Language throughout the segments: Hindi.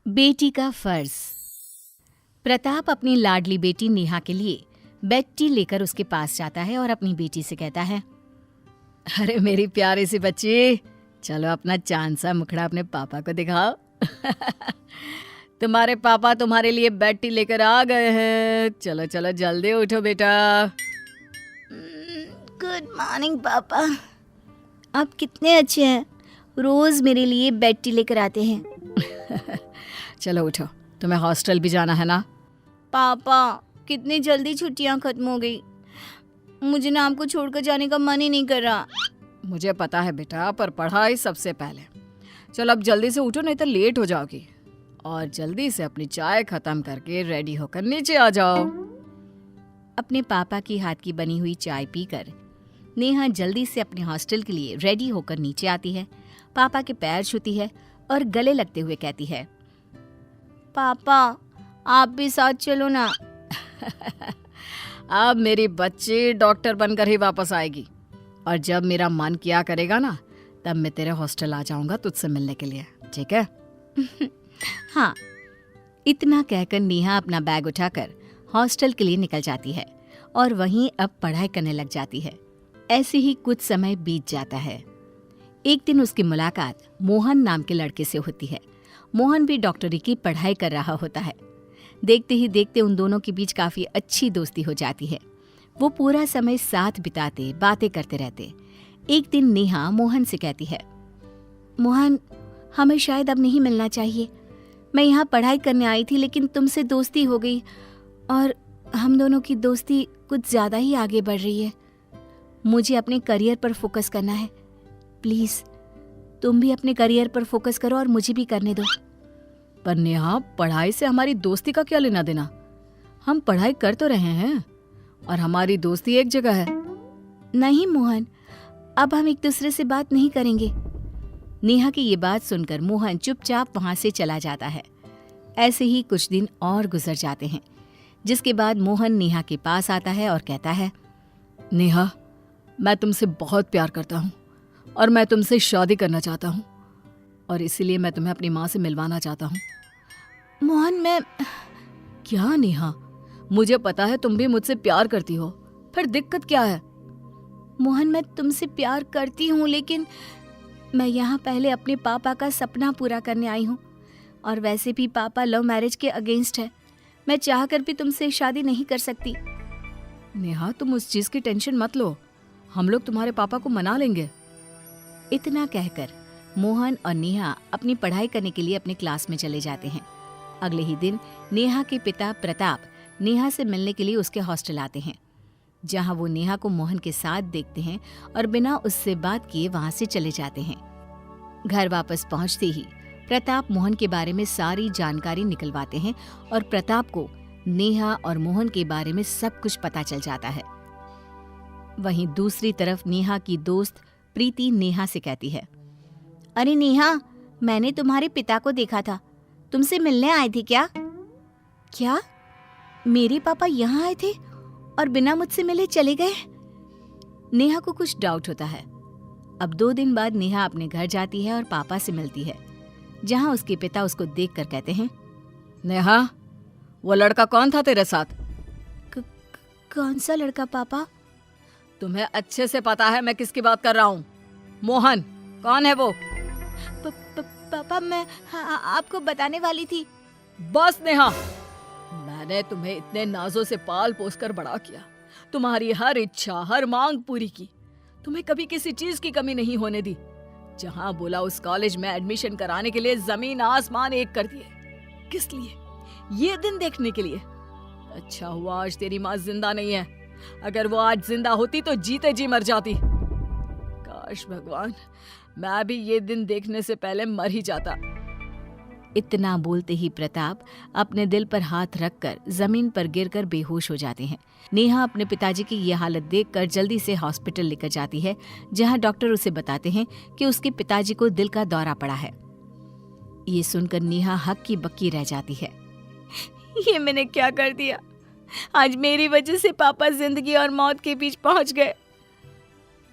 बेटी का फर्ज। प्रताप अपनी लाडली बेटी नेहा के लिए बेड टी लेकर उसके पास जाता है और अपनी बेटी से कहता है, अरे मेरी प्यारी सी बच्ची, चलो अपना चांद सा मुखड़ा अपने पापा को दिखाओ। तुम्हारे पापा तुम्हारे लिए बेड टी लेकर आ गए हैं। चलो चलो जल्दी उठो बेटा। गुड मॉर्निंग पापा, आप कितने अच्छे हैं, रोज मेरे लिए बेड टी लेकर आते हैं। चलो उठो, तुम्हें हॉस्टल भी जाना है ना। पापा कितनी जल्दी छुट्टियां खत्म हो गई, मुझे ना आपको छोड़कर जाने का मन ही नहीं कर रहा। मुझे पता है बेटा, पर पढ़ाई सबसे पहले। चलो अब जल्दी से उठो, नहीं तो लेट हो जाओगी। और जल्दी से अपनी चाय खत्म करके रेडी होकर नीचे आ जाओ। अपने पापा की हाथ की बनी हुई चाय पीकर नेहा जल्दी से अपने हॉस्टल के लिए रेडी होकर नीचे आती है, पापा के पैर छूती है और गले लगते हुए कहती है, पापा आप भी साथ चलो ना। अब मेरी बच्ची डॉक्टर बनकर ही वापस आएगी, और जब मेरा मन किया करेगा ना, तब मैं तेरे हॉस्टल आ जाऊंगा तुझसे मिलने के लिए, ठीक है? हाँ। इतना कहकर नेहा अपना बैग उठाकर हॉस्टल के लिए निकल जाती है और वहीं अब पढ़ाई करने लग जाती है। ऐसे ही कुछ समय बीत जाता है। एक दिन उसकी मुलाकात मोहन नाम के लड़के से होती है। मोहन भी डॉक्टरी की पढ़ाई कर रहा होता है। देखते ही देखते उन दोनों के बीच काफी अच्छी दोस्ती हो जाती है। वो पूरा समय साथ बिताते, बातें करते रहते। एक दिन नेहा मोहन से कहती है, मोहन हमें शायद अब नहीं मिलना चाहिए। मैं यहाँ पढ़ाई करने आई थी, लेकिन तुमसे दोस्ती हो गई और हम दोनों की दोस्ती कुछ ज्यादा ही आगे बढ़ रही है। मुझे अपने करियर पर फोकस करना है। प्लीज तुम भी अपने करियर पर फोकस करो और मुझे भी करने दो। पर नेहा, पढ़ाई से हमारी दोस्ती का क्या लेना देना? हम पढ़ाई कर तो रहे हैं और हमारी दोस्ती एक जगह है। नहीं मोहन, अब हम एक दूसरे से बात नहीं करेंगे। नेहा की ये बात सुनकर मोहन चुपचाप वहां से चला जाता है। ऐसे ही कुछ दिन और गुजर जाते हैं, जिसके बाद मोहन नेहा के पास आता है और कहता है, नेहा, मैं तुमसे बहुत प्यार करता हूँ और मैं तुमसे शादी करना चाहता हूँ, और इसीलिए मैं तुम्हें अपनी माँ से मिलवाना चाहता हूँ। मोहन मैं... क्या नेहा, मुझे पता है तुम भी मुझसे प्यार करती हो, फिर दिक्कत क्या है? मोहन मैं तुमसे प्यार करती हूँ, लेकिन मैं यहाँ पहले अपने पापा का सपना पूरा करने आई हूँ, और वैसे भी पापा लव मैरिज के अगेंस्ट है। मैं चाहकर भी तुमसे शादी नहीं कर सकती। नेहा, तुम उस चीज की टेंशन मत लो, हम लोग तुम्हारे पापा को मना लेंगे। इतना कहकर मोहन और नेहा अपनी पढ़ाई करने के लिए अपने क्लास में चले जाते हैं। अगले ही दिन नेहा के पिता प्रताप नेहा से मिलने के लिए उसके हॉस्टल आते हैं, जहां वो नेहा को मोहन के साथ देखते हैं और बिना उससे बात किए वहां से चले जाते हैं। घर वापस पहुंचते ही प्रताप मोहन के बारे में सारी जानकारी निकलवाते हैं और प्रताप को नेहा और मोहन के बारे में सब कुछ पता चल जाता है। वहीं दूसरी तरफ नेहा की दोस्त प्रीति नेहा से कहती है, अरे नेहा, मैंने तुम्हारे पिता को देखा था, तुमसे मिलने आए थे क्या? क्या मेरे पापा यहाँ आए थे और बिना मुझसे मिले चले गए? नेहा को कुछ डाउट होता है। अब 2 दिन बाद नेहा अपने घर जाती है और पापा से मिलती है, जहां उसके पिता उसको देखकर कहते हैं, नेहा, वो लड़का कौन था तेरे साथ? कौन सा लड़का पापा? तुम्हें अच्छे से पता है मैं किसकी बात कर रहा हूँ। मोहन, कौन है वो? पापा मैं आपको बताने वाली थी। बस नेहा, मैंने तुम्हें इतने नाजों से पाल पोस कर बड़ा किया, तुम्हारी हर इच्छा, हर मांग पूरी की, तुम्हें कभी किसी चीज की कमी नहीं होने दी। जहां बोला उस कॉलेज में एडमिशन कराने के लिए जमीन आसमान एक कर दिए। किस लिए? ये दिन देखने के लिए। अच्छा हुआ आज तेरी माँ जिंदा नहीं है, अगर वो आज जिंदा होती तो जीते जी मर जाती। काश भगवान, मैं भी ये दिन देखने से पहले मर ही जाता। इतना बोलते ही प्रताप अपने दिल पर हाथ रखकर जमीन पर गिरकर बेहोश हो जाते हैं। नेहा अपने पिताजी की ये हालत देखकर जल्दी से हॉस्पिटल लेकर जाती है, जहां डॉक्टर उसे बताते हैं कि उसके पिताजी को दिल का दौरा पड़ा है। ये सुनकर नेहा हक्की बक्की रह जाती है। ये मैंने क्या कर दिया? आज मेरी वजह से पापा जिंदगी और मौत के बीच पहुंच गए।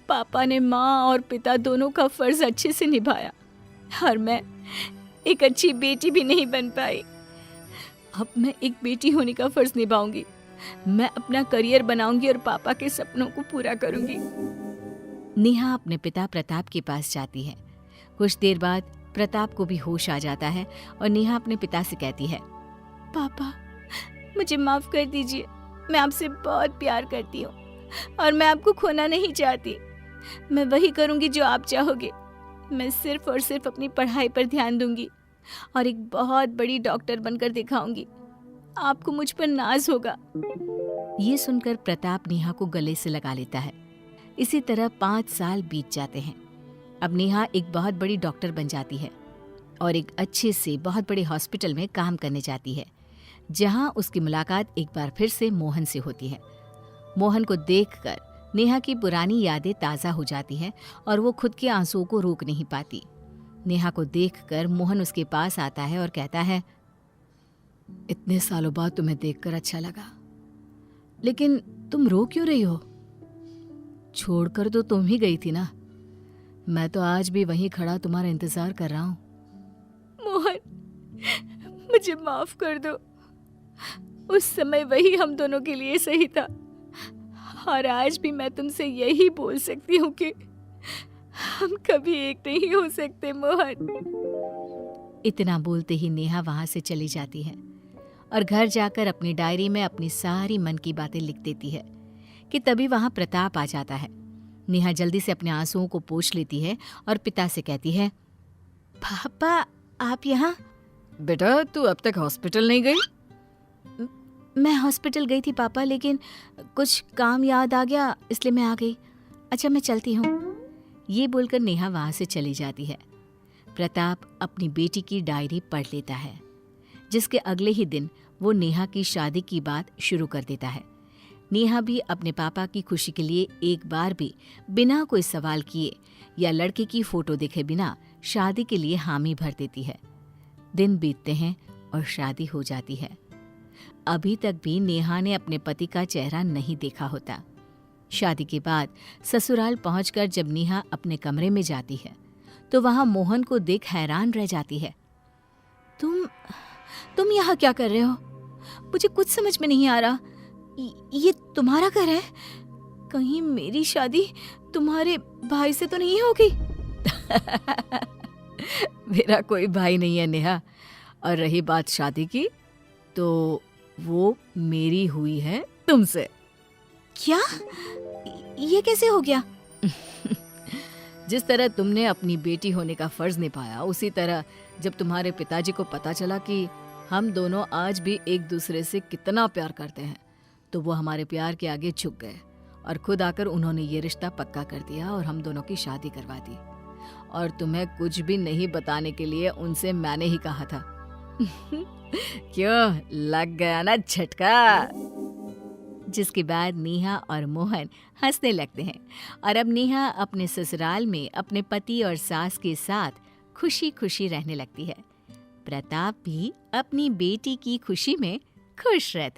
पापा ने माँ और पिता दोनों का फर्ज अच्छे से निभाया और मैं एक अच्छी बेटी भी नहीं बन पाई। अब मैं एक बेटी होने का फर्ज निभाऊंगी। मैं अपना करियर बनाऊंगी और पापा के सपनों को पूरा करूंगी। नेहा अपने पिता प्रताप के पास जाती है। कुछ देर बाद प्रताप को भी होश आ जाता है और नेहा अपने पिता से कहती है, पापा, मुझे माफ कर दीजिए। मैं आपसे बहुत प्यार करती हूँ और मैं आपको खोना नहीं चाहती। मैं वही करूँगी जो आप चाहोगे। मैं सिर्फ और सिर्फ अपनी पढ़ाई पर ध्यान दूंगी और एक बहुत बड़ी डॉक्टर बनकर दिखाऊंगी। आपको मुझ पर नाज होगा। ये सुनकर प्रताप नेहा को गले से लगा लेता है। इसी तरह 5 साल बीत जाते हैं। अब नेहा एक बहुत बड़ी डॉक्टर बन जाती है और एक अच्छे से बहुत बड़े हॉस्पिटल में काम करने जाती है, जहां उसकी मुलाकात एक बार फिर से मोहन से होती है। मोहन को देखकर नेहा की पुरानी यादें ताज़ा हो जाती हैं और वो खुद के आंसुओं को रोक नहीं पाती। नेहा को देखकर मोहन उसके पास आता है और कहता है, इतने सालों बाद तुम्हें देखकर अच्छा लगा, लेकिन तुम रो क्यों रही हो? छोड़कर तो तुम ही गई थी ना। मैं तो आज भी वहीं खड़ा तुम्हारा इंतजार कर रहा हूँ। मोहन, मुझे माफ कर दो। उस समय वही हम दोनों के लिए सही था और आज भी मैं तुमसे यही बोल सकती हूँ कि हम कभी एक नहीं हो सकते मोहन। इतना बोलते ही नेहा वहां से चली जाती है और घर जाकर अपनी डायरी में अपनी सारी मन की बातें लिख देती है कि तभी वहां प्रताप आ जाता है। नेहा जल्दी से अपने आंसुओं को पोंछ लेती है और पिता से कहती है, पापा, आप यहाँ? बेटा, तू अब तक हॉस्पिटल नहीं गई? मैं हॉस्पिटल गई थी पापा, लेकिन कुछ काम याद आ गया इसलिए मैं आ गई। अच्छा, मैं चलती हूँ। ये बोलकर नेहा वहां से चली जाती है। प्रताप अपनी बेटी की डायरी पढ़ लेता है, जिसके अगले ही दिन वो नेहा की शादी की बात शुरू कर देता है। नेहा भी अपने पापा की खुशी के लिए एक बार भी बिना कोई सवाल किए या लड़के की फोटो देखे बिना शादी के लिए हामी भर देती है। दिन बीतते हैं और शादी हो जाती है। अभी तक भी नेहा ने अपने पति का चेहरा नहीं देखा होता। शादी के बाद ससुराल पहुंचकर जब नेहा अपने कमरे में जाती है तो वहां मोहन को देख हैरान रह जाती है। तुम यहाँ क्या कर रहे हो? मुझे कुछ समझ में नहीं आ रहा। ये तुम्हारा घर है? कहीं मेरी शादी तुम्हारे भाई से तो नहीं होगी? मेरा कोई भाई नहीं है नेहा, और रही बात शादी की तो वो मेरी हुई है तुमसे। क्या? ये कैसे हो गया? जिस तरह तुमने अपनी बेटी होने का फर्ज निभाया, उसी तरह जब तुम्हारे पिताजी को पता चला कि हम दोनों आज भी एक दूसरे से कितना प्यार करते हैं, तो वो हमारे प्यार के आगे झुक गए और खुद आकर उन्होंने ये रिश्ता पक्का कर दिया और हम दोनों की शादी करवा दी। और तुम्हें कुछ भी नहीं बताने के लिए उनसे मैंने ही कहा था। क्यों, लग गया ना झटका? जिसके बाद नेहा और मोहन हंसने लगते हैं और अब नेहा अपने ससुराल में अपने पति और सास के साथ खुशी खुशी रहने लगती है। प्रताप भी अपनी बेटी की खुशी में खुश रहते हैं।